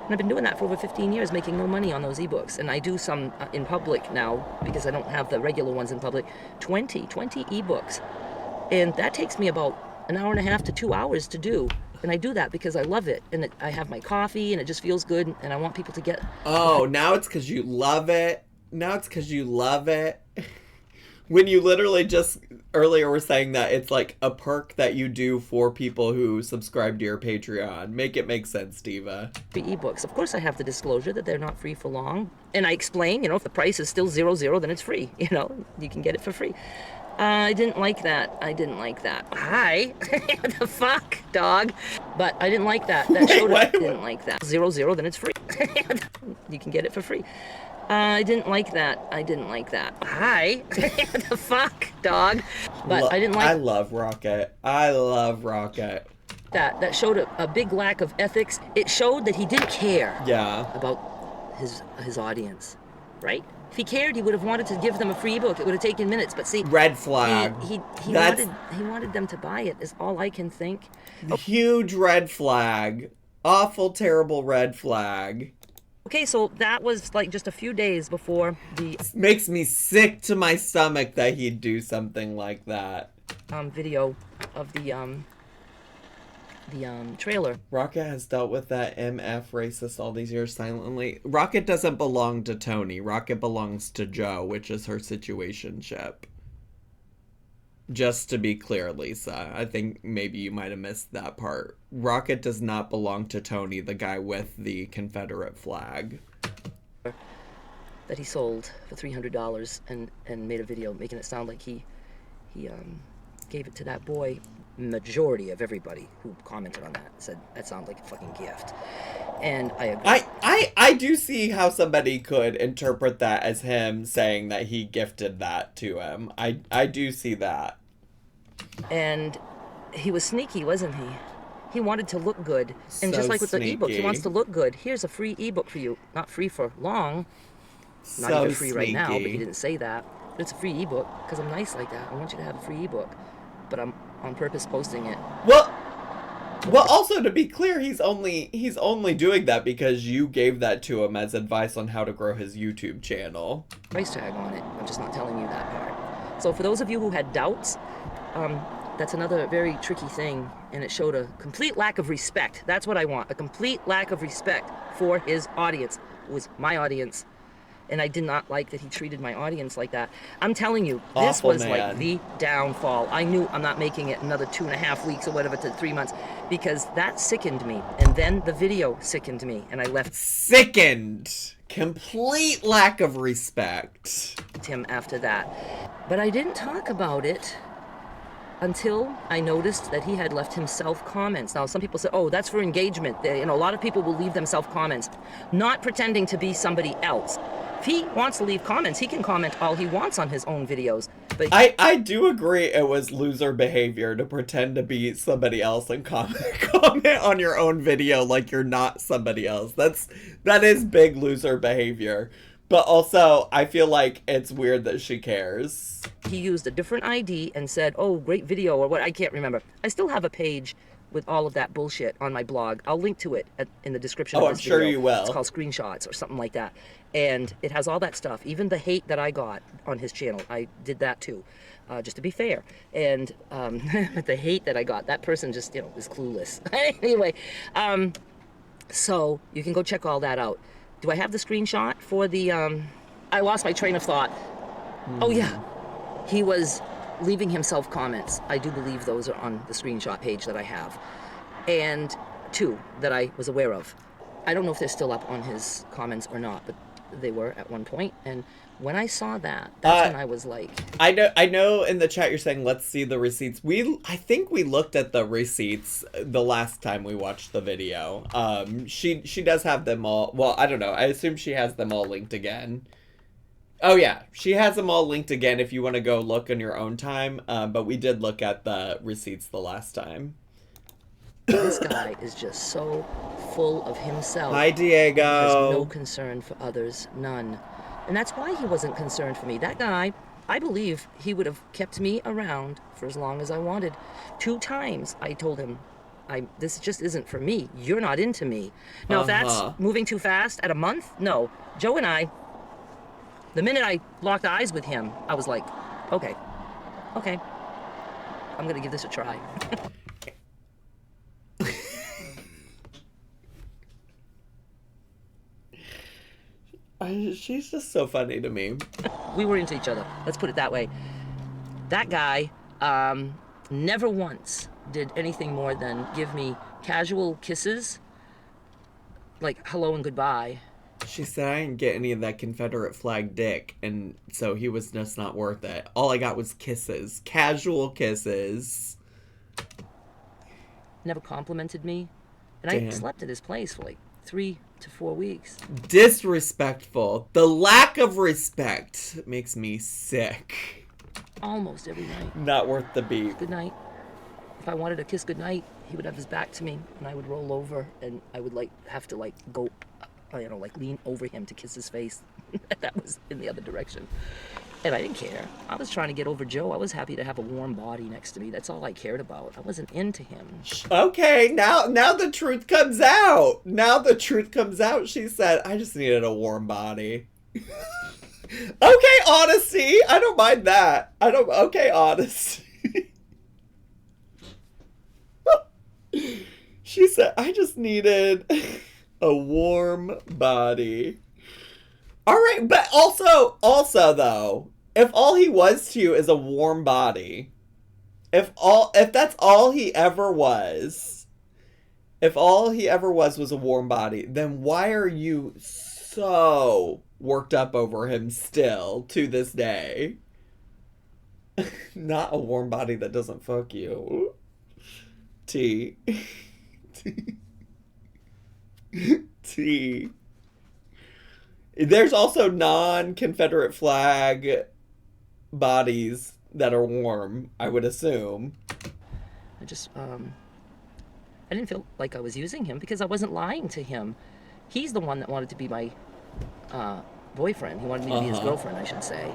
And I've been doing that for over 15 years, making no money on those ebooks. And I do some in public now, because I don't have the regular ones in public, 20 ebooks. And that takes me about an hour and a half to 2 hours to do. And I do that because I love it. And I have my coffee, and it just feels good. And I want people to get... Oh, now it's because you love it. When you literally just earlier were saying that it's like a perk that you do for people who subscribe to your Patreon. Make it make sense, Diva. Free ebooks. Of course, I have the disclosure that they're not free for long. And I explain, if the price is still $0, then it's free. You can get it for free. I didn't like that. Hi. What the fuck, dog? But I didn't like that. That showed up. Didn't like that. $0, then it's free. You can get it for free. I didn't like that. Hi. What the fuck, dog? But I didn't like... I love Rocket. That showed a big lack of ethics. It showed that he didn't care about his audience, right? If he cared, he would have wanted to give them a free ebook. It would have taken minutes, but see... Red flag. He wanted them to buy it, is all I can think. Huge red flag. Awful, terrible red flag. Okay, so that was like just a few days before the... Makes me sick to my stomach that he'd do something like that. Video of the trailer. Rocket has dealt with that MF racist all these years silently. Rocket doesn't belong to Tony. Rocket belongs to Joe, which is her situationship. Just to be clear, Lisa, I think maybe you might have missed that part. Rocket does not belong to Tony, the guy with the Confederate flag. That he sold for $300 and made a video making it sound like he gave it to that boy. Majority of everybody who commented on that said that sounds like a fucking gift. And I agree. I do see how somebody could interpret that as him saying that he gifted that to him. I do see that. And he was sneaky, wasn't he? He wanted to look good. And So just like with the ebook, he sneaky. wants to look good. Here's a free ebook for you. Not free for long. Not So even free right now, but he sneaky. didn't say that. But it's a free ebook because I'm nice like that. I want you to have a free ebook. But I'm on purpose posting it. Well, also to be clear, he's only doing that because you gave that to him as advice on how to grow his YouTube channel. Price tag on it. I'm just not telling you that part. So for those of you who had doubts, that's another very tricky thing, and it showed a complete lack of respect. That's what I want, a complete lack of respect for his audience. It was my audience, and I did not like that he treated my audience like that. I'm telling you, this Awful, was man. like the downfall. I knew I'm not making it another 2.5 weeks or whatever to 3 months, because that sickened me, and then the video sickened me, and I left Sickened. Complete lack of respect. him after that. But I didn't talk about it until I noticed that he had left himself comments. Now, some people say, oh, that's for engagement. A lot of people will leave themselves comments, not pretending to be somebody else. If he wants to leave comments, he can comment all he wants on his own videos. But I do agree it was loser behavior to pretend to be somebody else and comment on your own video like you're not somebody else. That is big loser behavior. But also, I feel like it's weird that she cares. he used a different ID and said, oh, great video, or what, I can't remember. I still have a page with all of that bullshit on my blog. I'll link to it in the description of this video. I'm sure you will. It's called Screenshots or something like that. And it has all that stuff. Even the hate that I got on his channel, I did that too, just to be fair. And the hate that I got, that person just, is clueless. Anyway, so you can go check all that out. Do I have the screenshot for the, I lost my train of thought. Oh yeah, he was leaving himself comments. I do believe those are on the screenshot page that I have. And 2 that I was aware of. I don't know if they're still up on his comments or not, but they were at one point. And when I saw that, that's when I was like... I know in the chat you're saying, let's see the receipts. I think we looked at the receipts the last time we watched the video. She does have them all. Well, I don't know. I assume she has them all linked again. Oh yeah, she has them all linked again if you want to go look on your own time. But we did look at the receipts the last time. This guy is just so full of himself. Hi, Diego. He has no concern for others, none. And that's why he wasn't concerned for me. That guy, I believe he would have kept me around for as long as I wanted. 2 times I told him, this just isn't for me. You're not into me. Now, if that's moving too fast at a month, no. Joe and I, the minute I locked eyes with him, I was like, okay, I'm gonna give this a try. She's just so funny to me. We were into each other. Let's put it that way. That guy never once did anything more than give me casual kisses, like hello and goodbye. She said I didn't get any of that Confederate flag dick, and so he was just not worth it. All I got was kisses. Casual kisses. Never complimented me. And Damn. I slept at his place for like 3 to 4 weeks. Disrespectful. The lack of respect makes me sick. Almost every night. Not worth the beat. Good night. If I wanted a kiss good night, he would have his back to me, and I would roll over, and I would have to go, lean over him to kiss his face. That was in the other direction. And I didn't care. I was trying to get over Joe. I was happy to have a warm body next to me. That's all I cared about. I wasn't into him. Okay, now the truth comes out. Now the truth comes out. She said, I just needed a warm body. Okay, honesty. I don't mind that. Okay, honesty. She said, I just needed a warm body. All right, but also though, if all he was to you is a warm body, if that's all he ever was, if all he ever was a warm body, then why are you so worked up over him still to this day? Not a warm body that doesn't fuck you. T. T. There's also non-Confederate flag bodies that are warm, I would assume. I just, I didn't feel like I was using him because I wasn't lying to him. He's the one that wanted to be my boyfriend. He wanted me to be his girlfriend, I should say.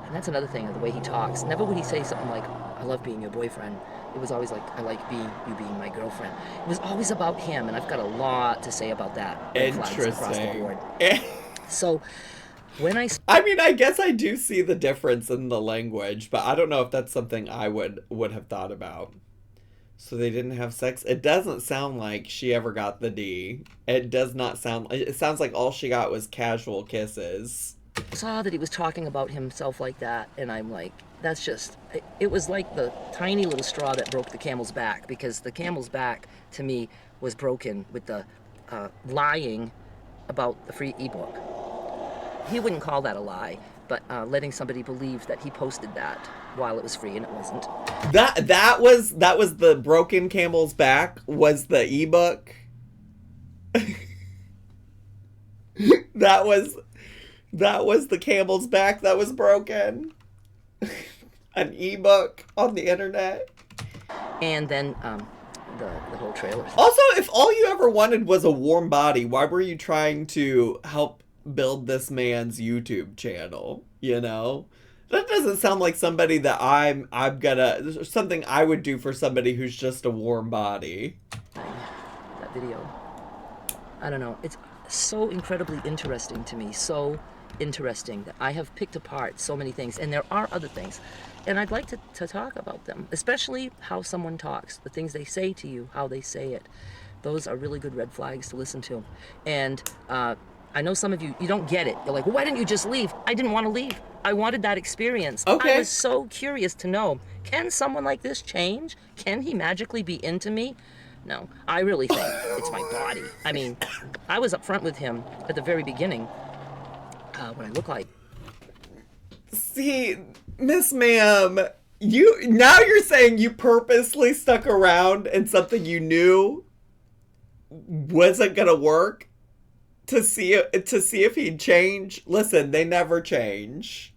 And that's another thing, the way he talks. Never would he say something like, I love being your boyfriend. It was always like, I like you being my girlfriend. It was always about him, and I've got a lot to say about that. Interesting. Across the board. So, when I mean, I guess I do see the difference in the language, but I don't know if that's something I would have thought about. So they didn't have sex? It doesn't sound like she ever got the D. It does not sound... It sounds like all she got was casual kisses. saw that he was talking about himself like that, and I'm like, that's just... It was like the tiny little straw that broke the camel's back, because the camel's back, to me, was broken with the lying about the free ebook. he wouldn't call that a lie, but letting somebody believe that he posted that while it was free and it wasn't. That was the broken camel's back, was the ebook. that was the camel's back that was broken. An ebook on the internet. And then the whole trailer. Also, if all you ever wanted was a warm body, why were you trying to help build this man's YouTube channel? You know? That doesn't sound like somebody that I'm gonna, something I would do for somebody who's just a warm body. That video. I don't know. It's so incredibly interesting to me. So interesting that I have picked apart so many things. And there are other things. And I'd like to talk about them. Especially how someone talks. The things they say to you. How they say it. Those are really good red flags to listen to. And I know some of you don't get it. You're like, well, why didn't you just leave? I didn't want to leave. I wanted that experience. Okay. I was so curious to know, can someone like this change? Can he magically be into me? No, I really think it's my body. I mean, I was up front with him at the very beginning, what I look like. See, Miss Ma'am, you're saying you purposely stuck around and something you knew wasn't gonna work to see if he'd change. Listen, they never change.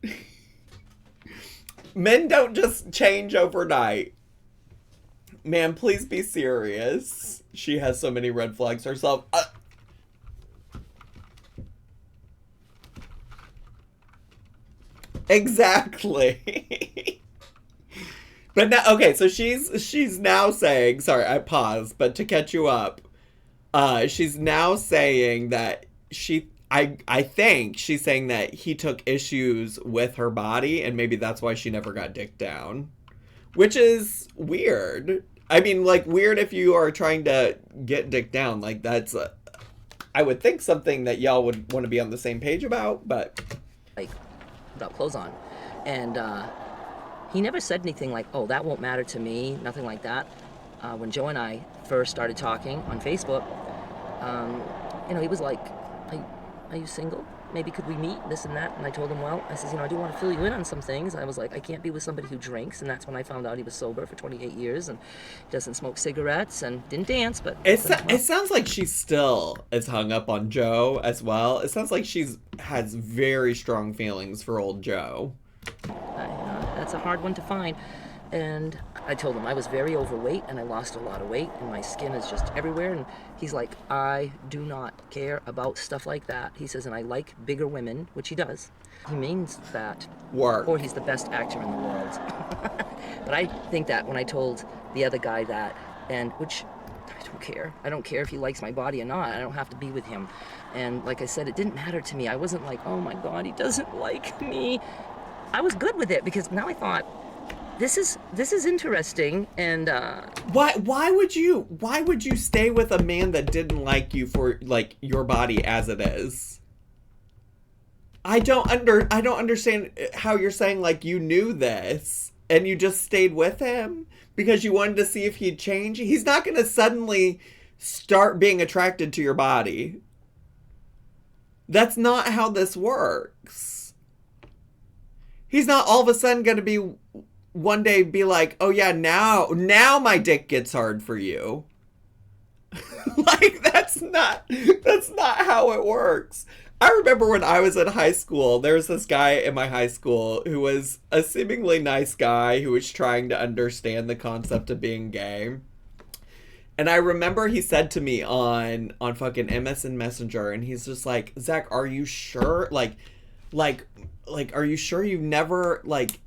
Men don't just change overnight. Man, please be serious. She has so many red flags herself. Exactly. But now, okay, so she's now saying, sorry, I paused, but to catch you up, she's now saying that I think she's saying that he took issues with her body, and maybe that's why she never got dick down. Which is weird. I mean, like, weird if you are trying to get dick down. Like, that's, I would think something that y'all would want to be on the same page about, but... Like, without clothes on. And he never said anything like, oh, that won't matter to me, nothing like that. When Joe and I first started talking on Facebook, he was like, are you single? Maybe could we meet, this and that? And I told him, well, I says, I do want to fill you in on some things. I was like, I can't be with somebody who drinks. And that's when I found out he was sober for 28 years and doesn't smoke cigarettes and didn't dance. But it sounds like she still is hung up on Joe as well. It sounds like has very strong feelings for old Joe. That's a hard one to find. And I told him I was very overweight and I lost a lot of weight and my skin is just everywhere. And he's like, I do not care about stuff like that. He says, and I like bigger women, which he does. He means that. Work. Or he's the best actor in the world. But I think that when I told the other guy that, and which I don't care. I don't care if he likes my body or not. I don't have to be with him. And like I said, it didn't matter to me. I wasn't like, oh my God, he doesn't like me. I was good with it because now I thought, this is interesting. And why would you stay with a man that didn't like you for like your body as it is? I don't understand how you're saying like you knew this and you just stayed with him because you wanted to see if he'd change. He's not going to suddenly start being attracted to your body. That's not how this works. He's not all of a sudden going to be one day be like, oh yeah, now my dick gets hard for you. Like, that's not how it works. I remember when I was in high school, there was this guy in my high school who was a seemingly nice guy who was trying to understand the concept of being gay. And I remember he said to me on fucking MSN Messenger, and he's just like, Zach, are you sure? Like, are you sure you've never, like,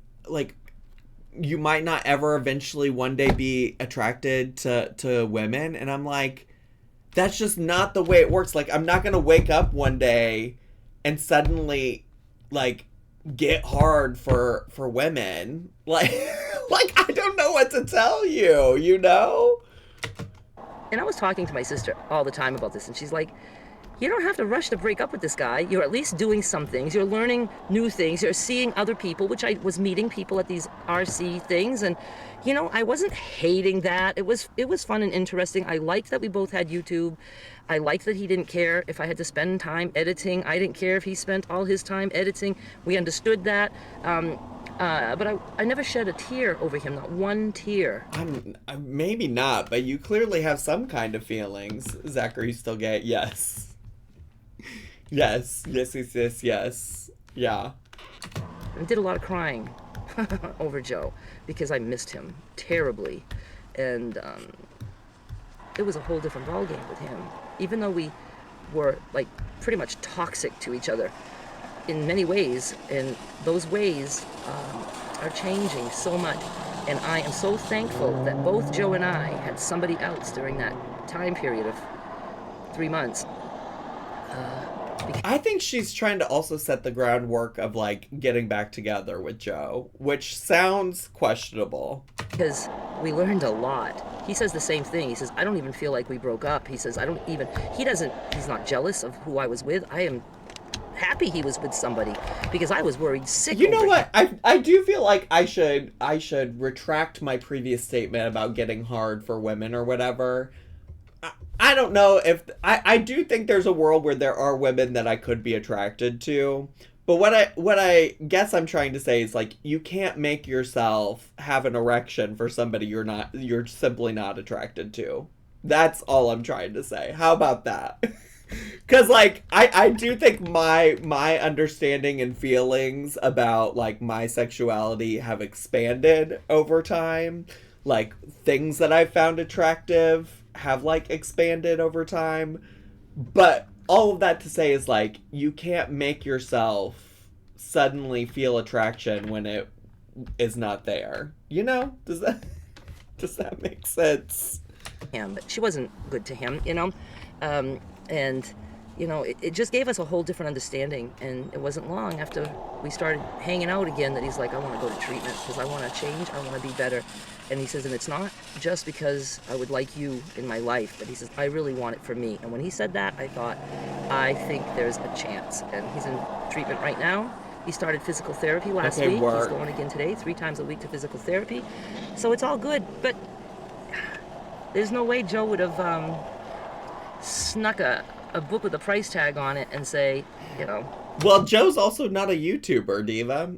you might not ever eventually one day be attracted to women? And I'm like, that's just not the way it works. Like, I'm not going to wake up one day and suddenly, like, get hard for women. Like, I don't know what to tell you, you know? And I was talking to my sister all the time about this, and she's like, you don't have to rush to break up with this guy. You're at least doing some things. You're learning new things. You're seeing other people, which I was meeting people at these RC things. And, you know, I wasn't hating that. It was fun and interesting. I liked that we both had YouTube. I liked that he didn't care if I had to spend time editing. I didn't care if he spent all his time editing. We understood that. But I never shed a tear over him, not one tear. Maybe not, but you clearly have some kind of feelings. Zachary, still gay? Yes. Yes. Yeah. I did a lot of crying over Joe because I missed him terribly. And it was a whole different ballgame with him. Even though we were like pretty much toxic to each other in many ways, and those ways are changing so much. And I am so thankful that both Joe and I had somebody else during that time period of 3 months. I think she's trying to also set the groundwork of, like, getting back together with Joe, which sounds questionable. Because we learned a lot. He says the same thing. He says, I don't even feel like we broke up. He says, he's not jealous of who I was with. I am happy he was with somebody because I was worried sick. You know what? I do feel like I should retract my previous statement about getting hard for women or whatever. I don't know if I do think there's a world where there are women that I could be attracted to. But what I guess I'm trying to say is, like, you can't make yourself have an erection for somebody you're simply not attracted to. That's all I'm trying to say. How about that? Because, like, I do think my understanding and feelings about, like, my sexuality have expanded over time. Like, things that I've found attractive have, like, expanded over time. But all of that to say is, like, you can't make yourself suddenly feel attraction when it is not there. You know? Does that make sense? Yeah, but she wasn't good to him, you know? And, you know, it just gave us a whole different understanding. And it wasn't long after we started hanging out again that he's like, I want to go to treatment because I want to change. I want to be better. And he says, and it's not just because I would like you in my life, but he says, I really want it for me. And when he said that, I thought, I think there's a chance. And he's in treatment right now. He started physical therapy last week. Work. He's going again today, 3 times a week to physical therapy. So it's all good. But there's no way Joe would have snuck a book with a price tag on it and say, you know. Well, Joe's also not a YouTuber, Diva.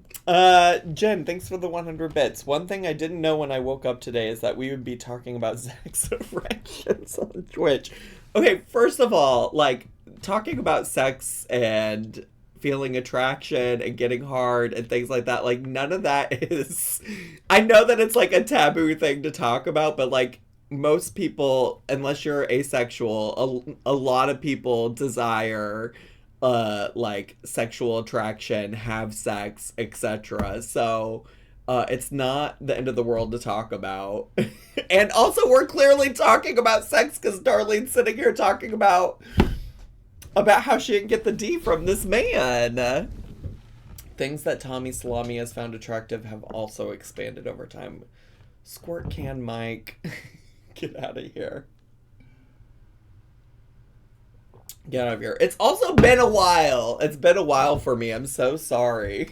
Jen, thanks for the 100 bits. One thing I didn't know when I woke up today is that we would be talking about Zach's erections on Twitch. Okay, first of all, like, talking about sex and feeling attraction and getting hard and things like that, like, none of that is... I know that it's, like, a taboo thing to talk about, but, like, most people, unless you're asexual, a lot of people desire... like sexual attraction, have sex, etc. So it's not the end of the world to talk about. And also we're clearly talking about sex because Darlene's sitting here talking about how she didn't get the D from this man. Things that Tommy Salami has found attractive have also expanded over time. Squirt can Mike. Get out of here. Get out of here. It's also been a while. It's been a while for me. I'm so sorry.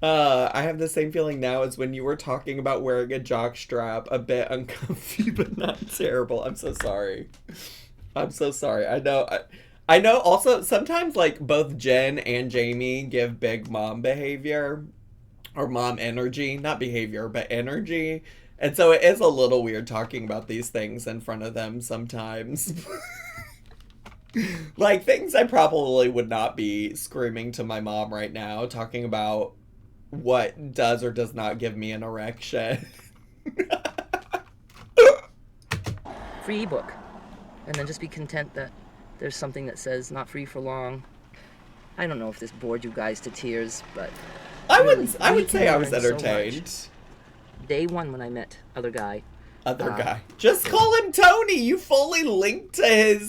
I have the same feeling now as when you were talking about wearing a jockstrap. A bit uncomfy, but not terrible. I'm so sorry. I'm so sorry. I know also sometimes, like, both Jen and Jamie give big mom behavior. Or mom energy. Not behavior, but energy. And so it is a little weird talking about these things in front of them sometimes. Like, things I probably would not be screaming to my mom right now, talking about what does or does not give me an erection. Free ebook. And then just be content that there's something that says not free for long. I don't know if this bored you guys to tears, but... I would say I was entertained. So Day 1 when I met other guy. Just call him Tony. You fully linked to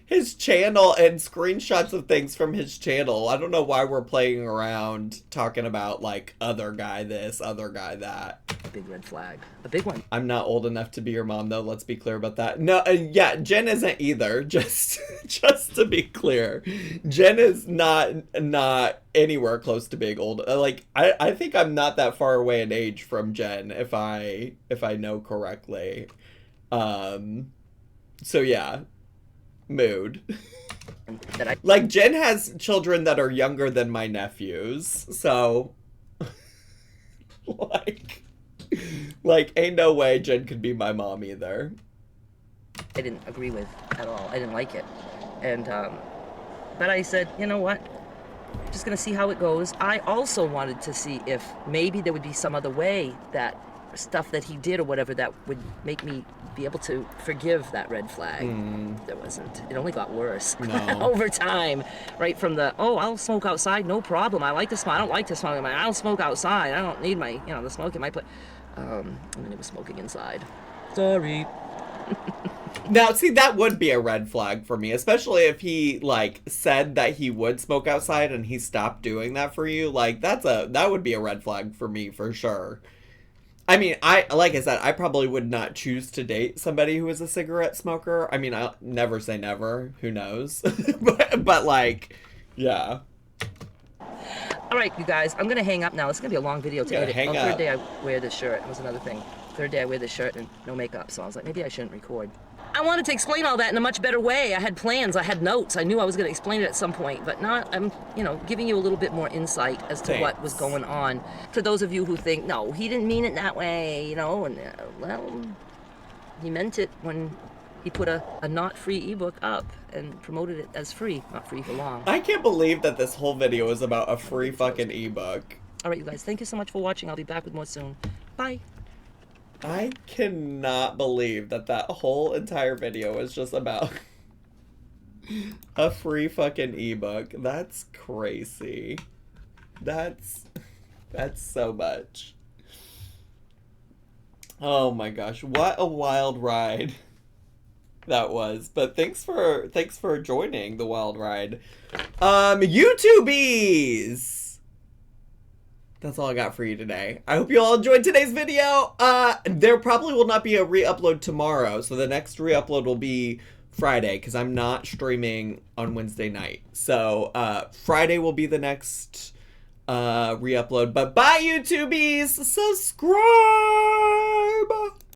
his channel and screenshots of things from his channel. I don't know why we're playing around talking about, like, other guy this, other guy that. big red flag. A big one. I'm not old enough to be your mom, though. Let's be clear about that. No, yeah, Jen isn't either. Just to be clear, Jen is not anywhere close to being old. Like, I think I'm not that far away in age from Jen, if I know correctly. So yeah, mood. Like, Jen has children that are younger than my nephews, so like ain't no way Jen could be my mom either. I didn't agree with at all. I didn't like it. And but I said, you know what? Just gonna see how it goes. I also wanted to see if maybe there would be some other way, that stuff that he did or whatever, that would make me be able to forgive that red flag. There wasn't. It only got worse over time. Right from the, oh, I'll smoke outside, no problem. I like to smoke. I don't like to smoke. I'll smoke outside. I don't need my, the smoke in my place. And then he was smoking inside. Sorry. Now, see, that would be a red flag for me, especially if he, like, said that he would smoke outside and he stopped doing that for you. Like, that would be a red flag for me, for sure. I mean, like I said, I probably would not choose to date somebody who is a cigarette smoker. I mean, I'll never say never. Who knows? but like, yeah. All right, you guys, I'm going to hang up now. It's going to be a long video to edit. Hang up. Third day I wear this shirt. It was another thing. Third day I wear this shirt and no makeup. So I was like, maybe I shouldn't record. I wanted to explain all that in a much better way. I had plans. I had notes. I knew I was going to explain it at some point. But now I'm, giving you a little bit more insight as to what was going on. To those of you who think, no, he didn't mean it that way, and, well, he meant it when he put a not free ebook up and promoted it as free, not free for long. I can't believe that this whole video is about a free fucking ebook. All right, you guys, thank you so much for watching. I'll be back with more soon. Bye. I cannot believe that whole entire video is just about a free fucking ebook. That's crazy. That's so much. Oh my gosh, what a wild ride that was. But thanks for joining the wild ride. YouTubies! That's all I got for you today. I hope you all enjoyed today's video. There probably will not be a re-upload tomorrow, so the next re-upload will be Friday, because I'm not streaming on Wednesday night. So, Friday will be the next re-upload. But bye, YouTubies! Subscribe!